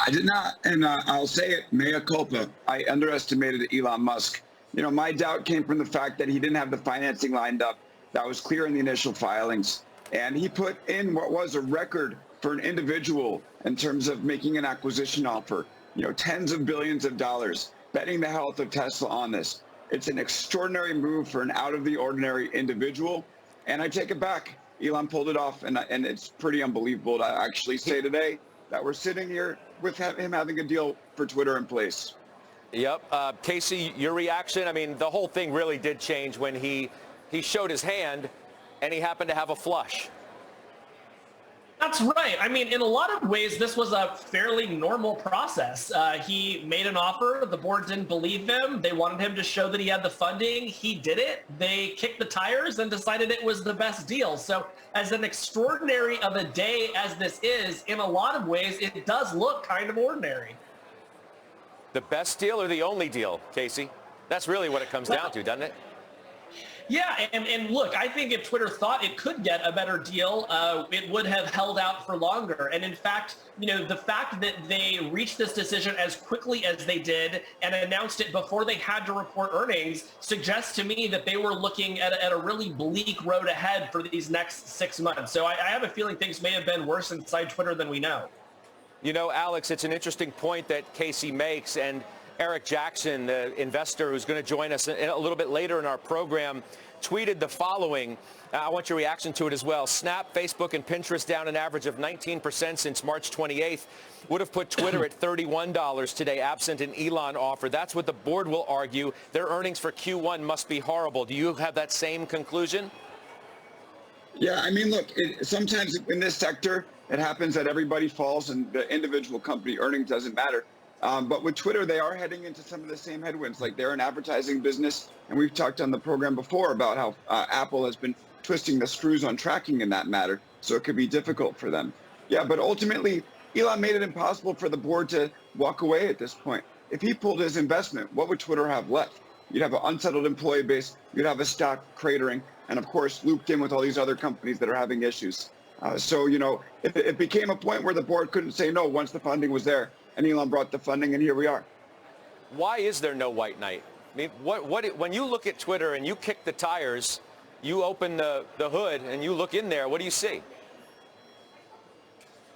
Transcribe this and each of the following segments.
I did not, and I'll say it, mea culpa. I underestimated Elon Musk. My doubt came from the fact that he didn't have the financing lined up. That was clear in the initial filings. And he put in what was a record for an individual in terms of making an acquisition offer, tens of billions of dollars, betting the health of Tesla on this. It's an extraordinary move for an out-of-the-ordinary individual. And I take it back. Elon pulled it off, and it's pretty unbelievable to actually say today that we're sitting here with him having a deal for Twitter in place. Yep. Casey, your reaction? I mean, the whole thing really did change when he showed his hand and he happened to have a flush. That's right. I mean, in a lot of ways, this was a fairly normal process. He made an offer. The board didn't believe him. They wanted him to show that he had the funding. He did it. They kicked the tires and decided it was the best deal. So as an extraordinary of a day as this is, in a lot of ways, it does look kind of ordinary. The best deal or the only deal, Casey? That's really what it comes down to, doesn't it? Yeah, and look, I think if Twitter thought it could get a better deal, it would have held out for longer. And in fact, the fact that they reached this decision as quickly as they did and announced it before they had to report earnings suggests to me that they were looking at a really bleak road ahead for these next 6 months. So I have a feeling things may have been worse inside Twitter than we know. Alex, it's an interesting point that Casey makes, and Eric Jackson, the investor who's going to join us a little bit later in our program, tweeted the following. I want your reaction to it as well. Snap, Facebook, and Pinterest down an average of 19% since March 28th. Would have put Twitter at $31 today, absent an Elon offer. That's what the board will argue. Their earnings for Q1 must be horrible. Do you have that same conclusion? Yeah, I mean, look, sometimes in this sector, it happens that everybody falls and the individual company earnings doesn't matter. But with Twitter, they are heading into some of the same headwinds. Like, they're an advertising business, and we've talked on the program before about how Apple has been twisting the screws on tracking in that matter, so it could be difficult for them. Yeah, but ultimately, Elon made it impossible for the board to walk away at this point. If he pulled his investment, what would Twitter have left? You'd have an unsettled employee base, you'd have a stock cratering, and of course, looped in with all these other companies that are having issues. So, it became a point where the board couldn't say no once the funding was there. And Elon brought the funding, and here we are. Why is there no white knight? I mean, when you look at Twitter and you kick the tires, you open the hood and you look in there, what do you see?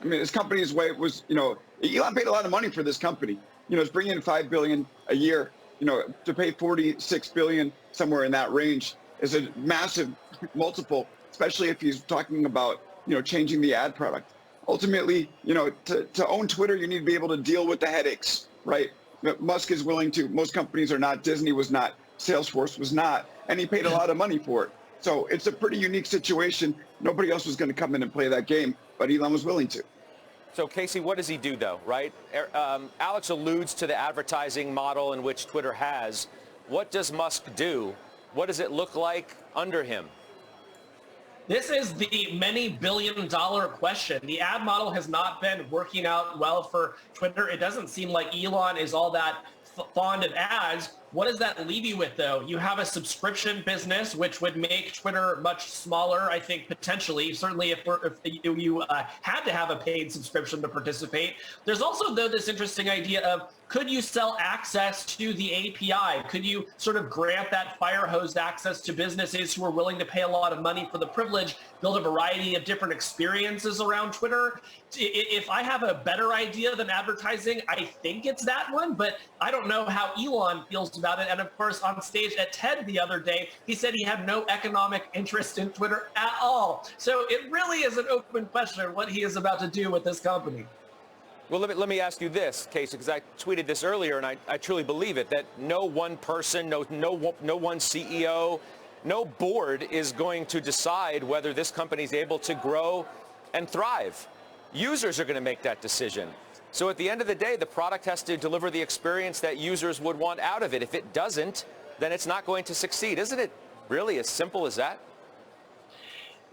I mean, this company's way was, Elon paid a lot of money for this company. It's bringing in $5 billion a year. To pay $46 billion, somewhere in that range, is a massive multiple, especially if he's talking about, changing the ad product. Ultimately, to own Twitter, you need to be able to deal with the headaches, right? Musk is willing to. Most companies are not. Disney was not. Salesforce was not. And he paid a lot of money for it. So it's a pretty unique situation. Nobody else was going to come in and play that game, but Elon was willing to. So, Casey, what does he do, though, right? Alex alludes to the advertising model in which Twitter has. What does Musk do? What does it look like under him? This is the many billion-dollar question. The ad model has not been working out well for Twitter. It doesn't seem like Elon is all that fond of ads. What does that leave you with, though? You have a subscription business, which would make Twitter much smaller, I think, potentially, certainly if you had to have a paid subscription to participate. There's also, though, this interesting idea of, could you sell access to the API? Could you sort of grant that fire hose access to businesses who are willing to pay a lot of money for the privilege, build a variety of different experiences around Twitter? If I have a better idea than advertising, I think it's that one, but I don't know how Elon feels about it. And of course, on stage at TED the other day, he said he had no economic interest in Twitter at all. So it really is an open question what he is about to do with this company. Well, let me ask you this, Casey, because I tweeted this earlier, and I truly believe it, that no one person, no one CEO, no board is going to decide whether this company is able to grow and thrive. Users are going to make that decision. So at the end of the day, the product has to deliver the experience that users would want out of it. If it doesn't, then it's not going to succeed. Isn't it really as simple as that?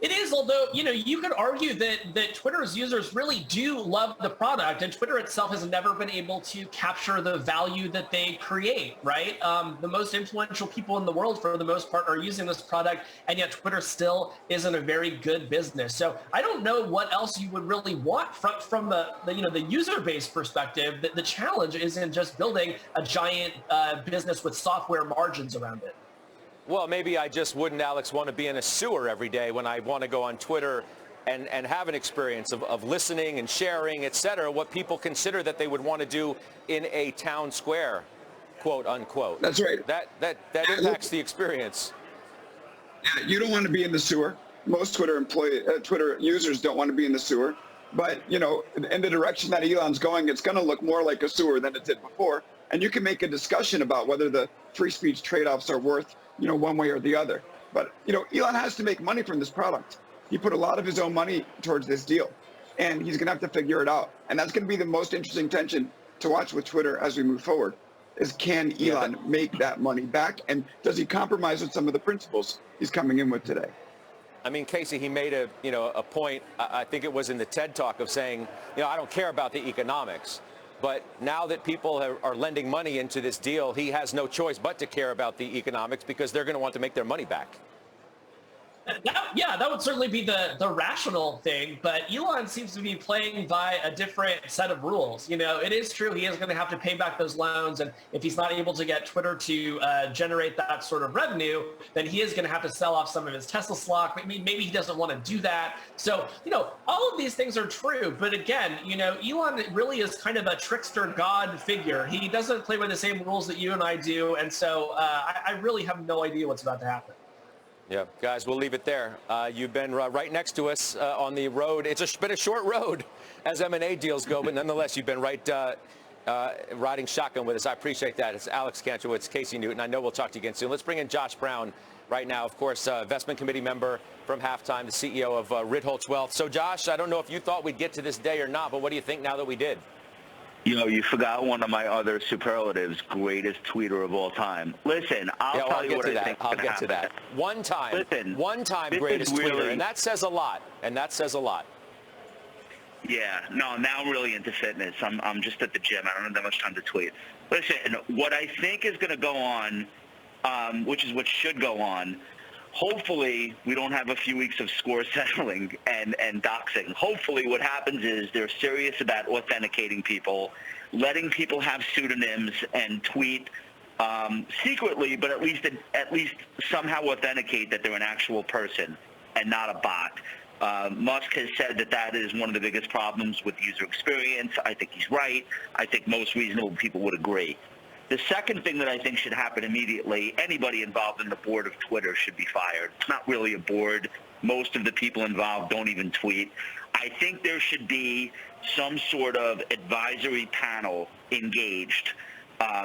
It is, although, you could argue that Twitter's users really do love the product, and Twitter itself has never been able to capture the value that they create, right? The most influential people in the world, for the most part, are using this product, and yet Twitter still isn't a very good business. So I don't know what else you would really want from the user base perspective. The challenge isn't just building a giant business with software margins around it. Well, maybe I just wouldn't, Alex, want to be in a sewer every day when I want to go on Twitter and have an experience of listening and sharing, et cetera, what people consider that they would want to do in a town square, quote unquote. That's right. That impacts the experience. Yeah, you don't want to be in the sewer. Most Twitter users don't want to be in the sewer. But, in the direction that Elon's going, it's going to look more like a sewer than it did before. And you can make a discussion about whether the free speech trade-offs are worth, one way or the other. But, Elon has to make money from this product. He put a lot of his own money towards this deal, and he's going to have to figure it out. And that's going to be the most interesting tension to watch with Twitter as we move forward, is can Elon make that money back? And does he compromise with some of the principles he's coming in with today? I mean, Casey, he made a point, I think it was in the TED Talk, of saying, I don't care about the economics. But now that people are lending money into this deal, he has no choice but to care about the economics, because they're going to want to make their money back. That would certainly be the rational thing, but Elon seems to be playing by a different set of rules. It is true he is going to have to pay back those loans, and if he's not able to get Twitter to generate that sort of revenue, then he is going to have to sell off some of his Tesla stock. Maybe he doesn't want to do that. So, all of these things are true, but again, Elon really is kind of a trickster god figure. He doesn't play by the same rules that you and I do, and so I really have no idea what's about to happen. Yeah, guys, we'll leave it there. You've been right next to us on the road. It's been a short road as M&A deals go, but nonetheless, you've been riding shotgun with us. I appreciate that. It's Alex Kantrowitz, Casey Newton. I know we'll talk to you again soon. Let's bring in Josh Brown right now, of course, investment committee member from Halftime, the CEO of Ritholtz Wealth. So, Josh, I don't know if you thought we'd get to this day or not, but what do you think now that we did? You forgot one of my other superlatives, greatest tweeter of all time. Listen, I'll tell you what I think. I'll get to that. One time greatest tweeter, and that says a lot. Yeah, no, now I'm really into fitness. I'm just at the gym. I don't have that much time to tweet. Listen, what I think is going to go on, which is what should go on, hopefully we don't have a few weeks of score settling and doxing. Hopefully what happens is they're serious about authenticating people, letting people have pseudonyms and tweet secretly, but at least somehow authenticate that they're an actual person and not a bot. Musk has said that is one of the biggest problems with user experience. I think he's right. I think most reasonable people would agree. The second thing that I think should happen immediately, anybody involved in the board of Twitter should be fired. It's not really a board. Most of the people involved don't even tweet. I think there should be some sort of advisory panel engaged,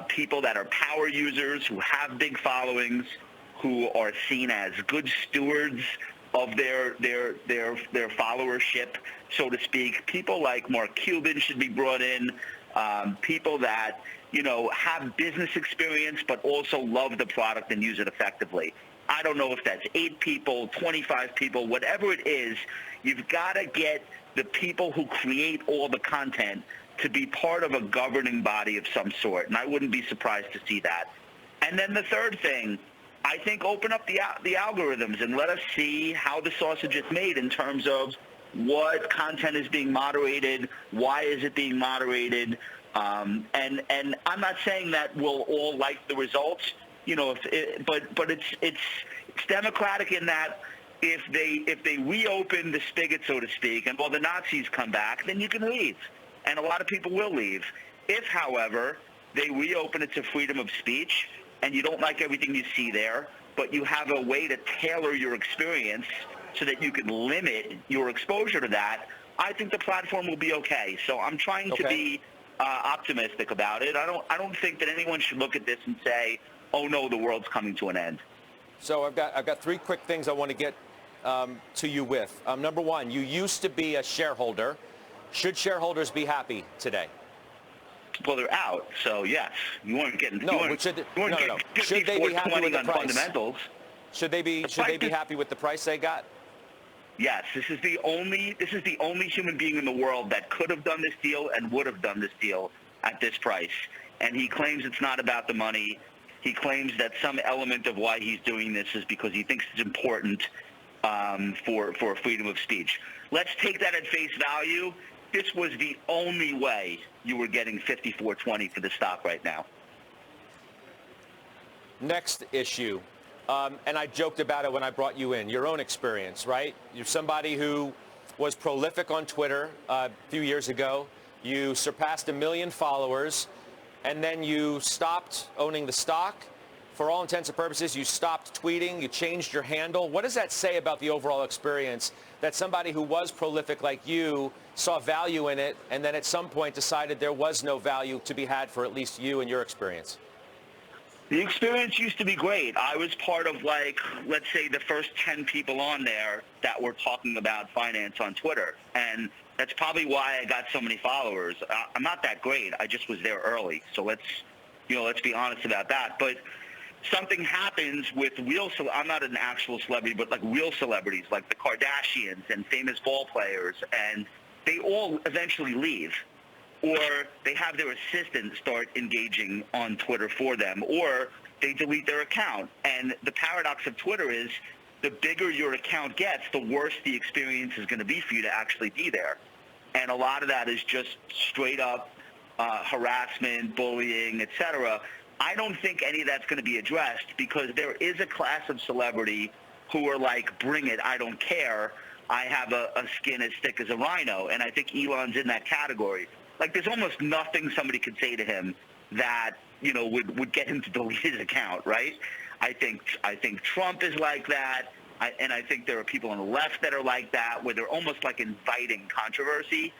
people that are power users, who have big followings, who are seen as good stewards of their followership, so to speak. People like Mark Cuban should be brought in, people that have business experience, but also love the product and use it effectively. I don't know if that's 8 people, 25 people, whatever it is, you've got to get the people who create all the content to be part of a governing body of some sort, and I wouldn't be surprised to see that. And then the third thing, I think open up the algorithms and let us see how the sausage is made in terms of what content is being moderated, why is it being moderated, and I'm not saying that we'll all like the results, but it's democratic in that if they reopen the spigot, so to speak, and all the Nazis come back, then you can leave, and a lot of people will leave. If, however, they reopen it to freedom of speech, and you don't like everything you see there, but you have a way to tailor your experience so that you can limit your exposure to that, I think the platform will be okay. So I'm trying to be optimistic about it. I don't think that anyone should look at this and say, "Oh no, the world's coming to an end." So I've got 3 quick things I want to get to you with. Number one, you used to be a shareholder. Should shareholders be happy today? Well, they're out, so yes. You weren't getting no. Should they be happy with the price? Fundamentals. Should they be happy with the price they got? Yes, this is the only human being in the world that could have done this deal and would have done this deal at this price. And he claims it's not about the money. He claims that some element of why he's doing this is because he thinks it's important for freedom of speech. Let's take that at face value. This was the only way you were getting 54.20 for the stock right now. Next issue, and I joked about it when I brought you in, your own experience, right? You're somebody who was prolific on Twitter a few years ago. You surpassed 1 million followers, and then you stopped owning the stock. For all intents and purposes, you stopped tweeting, you changed your handle. What does that say about the overall experience that somebody who was prolific like you saw value in it and then at some point decided there was no value to be had for at least you and your experience? The experience used to be great. I was part of, like, let's say the first 10 people on there that were talking about finance on Twitter. And that's probably why I got so many followers. I'm not that great. I just was there early. So let's be honest about that. But something happens with I'm not an actual celebrity, but like real celebrities, like the Kardashians and famous ball players, and they all eventually leave. Or they have their assistant start engaging on Twitter for them, or they delete their account. And the paradox of Twitter is the bigger your account gets, the worse the experience is going to be for you to actually be there. And a lot of that is just straight up harassment, bullying, etc. I don't think any of that's going to be addressed because there is a class of celebrity who are like, bring it, I don't care. I have a skin as thick as a rhino. And I think Elon's in that category. Like, there's almost nothing somebody could say to him that, would get him to delete his account, right? I think Trump is like that, and I think there are people on the left that are like that, where they're almost like inviting controversy.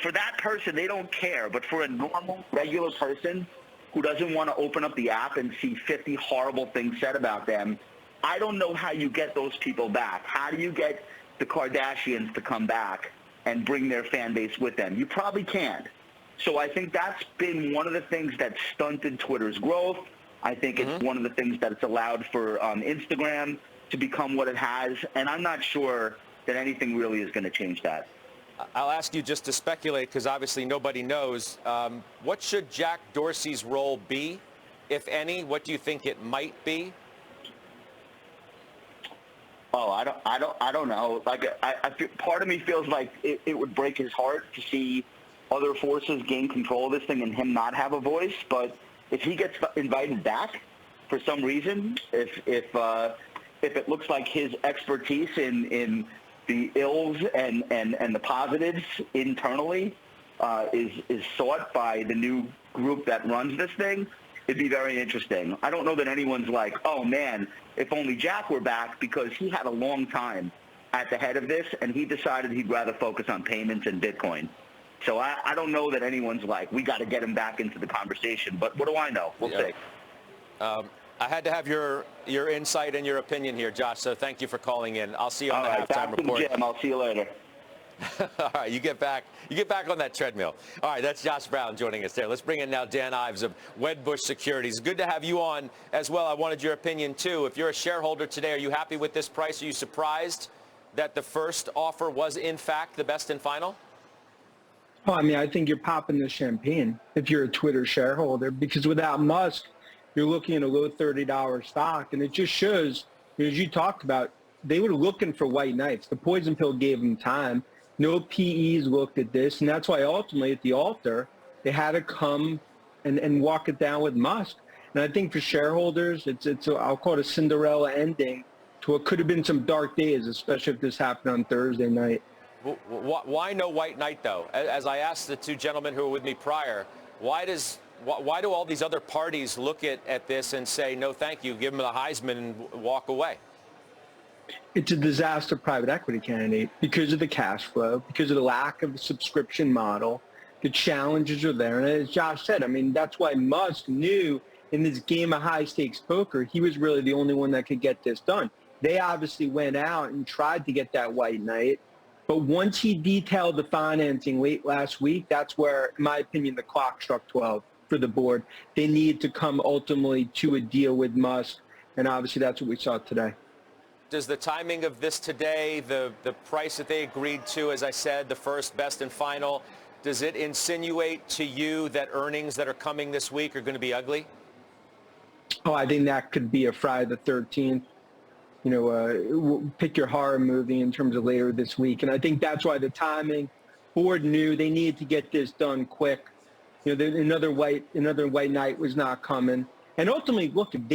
For that person, they don't care, but for a normal, regular person who doesn't want to open up the app and see 50 horrible things said about them, I don't know how you get those people back. How do you get the Kardashians to come back and bring their fan base with them? You probably can't. So I think that's been one of the things that stunted Twitter's growth. I think it's one of the things that it's allowed for Instagram to become what it has, and I'm not sure that anything really is going to change that. I'll ask you just to speculate, because obviously nobody knows. What should Jack Dorsey's role be, if any? What do you think it might be? Oh, I don't know. Like, I feel, part of me feels like it would break his heart to see other forces gain control of this thing and him not have a voice. But if he gets invited back for some reason, if it looks like his expertise in the ills and the positives internally is sought by the new group that runs this thing, it'd be very interesting. I don't know that anyone's like, oh, man, if only Jack were back, because he had a long time at the head of this, and he decided he'd rather focus on payments and Bitcoin. So I don't know that anyone's like, we got to get him back into the conversation. But what do I know? We'll see. I had to have your insight and your opinion here, Josh, so thank you for calling in. I'll see you on the halftime report. Jim, I'll see you later. All right, you get back on that treadmill. All right, that's Josh Brown joining us there. Let's bring in now Dan Ives of Wedbush Securities. Good to have you on as well. I wanted your opinion too. If you're a shareholder today, are you happy with this price? Are you surprised that the first offer was in fact the best and final? Oh, I mean, I think you're popping the champagne if you're a Twitter shareholder, because without Musk, you're looking at a low $30 stock, and it just shows, as you talked about, they were looking for white knights. The poison pill gave them time. No PEs looked at this, and that's why ultimately at the altar, they had to come and walk it down with Musk. And I think for shareholders, I'll call it a Cinderella ending to what could have been some dark days, especially if this happened on Thursday night. Why no white knight, though? As I asked the two gentlemen who were with me prior, why do all these other parties look at this and say, no, thank you, give them the Heisman and walk away? It's a disaster private equity candidate because of the cash flow, because of the lack of a subscription model. The challenges are there. And as Josh said, I mean, that's why Musk knew in this game of high-stakes poker, he was really the only one that could get this done. They obviously went out and tried to get that white knight. But once he detailed the financing late last week, that's where, in my opinion, the clock struck 12 for the board. They need to come ultimately to a deal with Musk. And obviously that's what we saw today. Does the timing of this today, the price that they agreed to, as I said, the first, best, and final, does it insinuate to you that earnings that are coming this week are going to be ugly? Oh, I think that could be a Friday the 13th. Pick your horror movie in terms of later this week. And I think that's why the timing, board knew they needed to get this done quick. Another white knight was not coming. And ultimately, look, if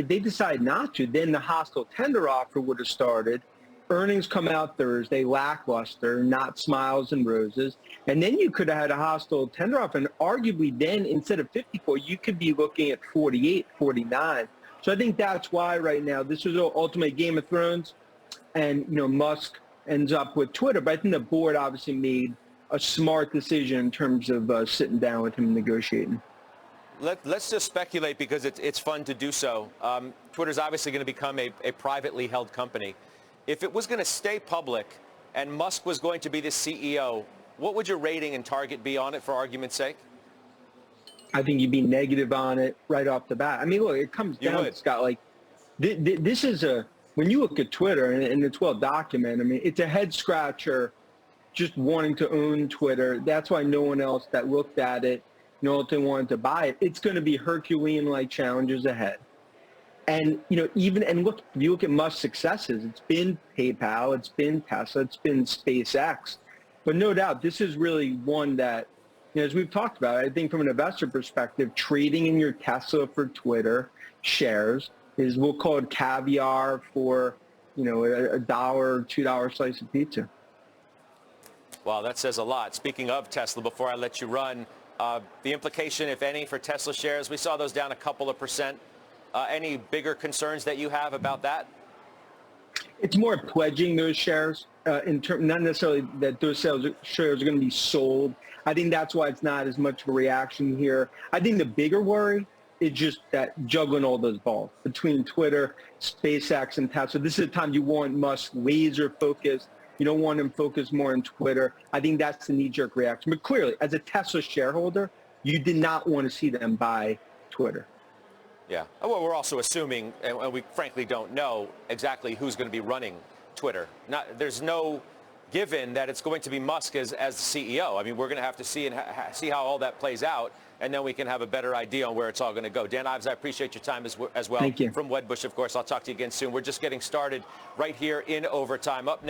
they decide not to, then the hostile tender offer would have started. Earnings come out Thursday, lackluster, not smiles and roses. And then you could have had a hostile tender offer. And arguably then, instead of 54, you could be looking at 48, 49. So I think that's why right now, this is ultimately Game of Thrones. And, Musk ends up with Twitter. But I think the board obviously made a smart decision in terms of sitting down with him and negotiating. Let's just speculate because it's fun to do so. Twitter's obviously going to become a privately held company. If it was going to stay public and Musk was going to be the CEO, what would your rating and target be on it for argument's sake? I think you'd be negative on it right off the bat. I mean, look, it comes down, Scott, like this is when you look at Twitter, and it's well documented, I mean, it's a head scratcher just wanting to own Twitter. That's why no one else that looked at it, they wanted to buy it. It's going to be Herculean-like challenges ahead. And, look, if you look at Musk's successes, it's been PayPal, it's been Tesla, it's been SpaceX. But no doubt, this is really one that, as we've talked about, I think from an investor perspective, trading in your Tesla for Twitter shares is, we'll call it caviar for, $1 or $2 slice of pizza. Wow, that says a lot. Speaking of Tesla, before I let you run, the implication, if any, for Tesla shares, we saw those down a couple of percent. Any bigger concerns that you have about that? It's more pledging those shares, not necessarily that those shares are going to be sold. I think that's why it's not as much of a reaction here. I think the bigger worry is just that juggling all those balls between Twitter, SpaceX, and Tesla. This is the time you want Musk laser focused. You don't want him focused more on Twitter. I think that's the knee-jerk reaction. But clearly, as a Tesla shareholder, you did not want to see them buy Twitter. Yeah. Well, we're also assuming, and we frankly don't know exactly who's going to be running Twitter. There's no given that it's going to be Musk as the CEO. I mean, we're going to have to see see how all that plays out, and then we can have a better idea on where it's all going to go. Dan Ives, I appreciate your time as well. Thank you. From Wedbush, of course. I'll talk to you again soon. We're just getting started right here in Overtime. Up next.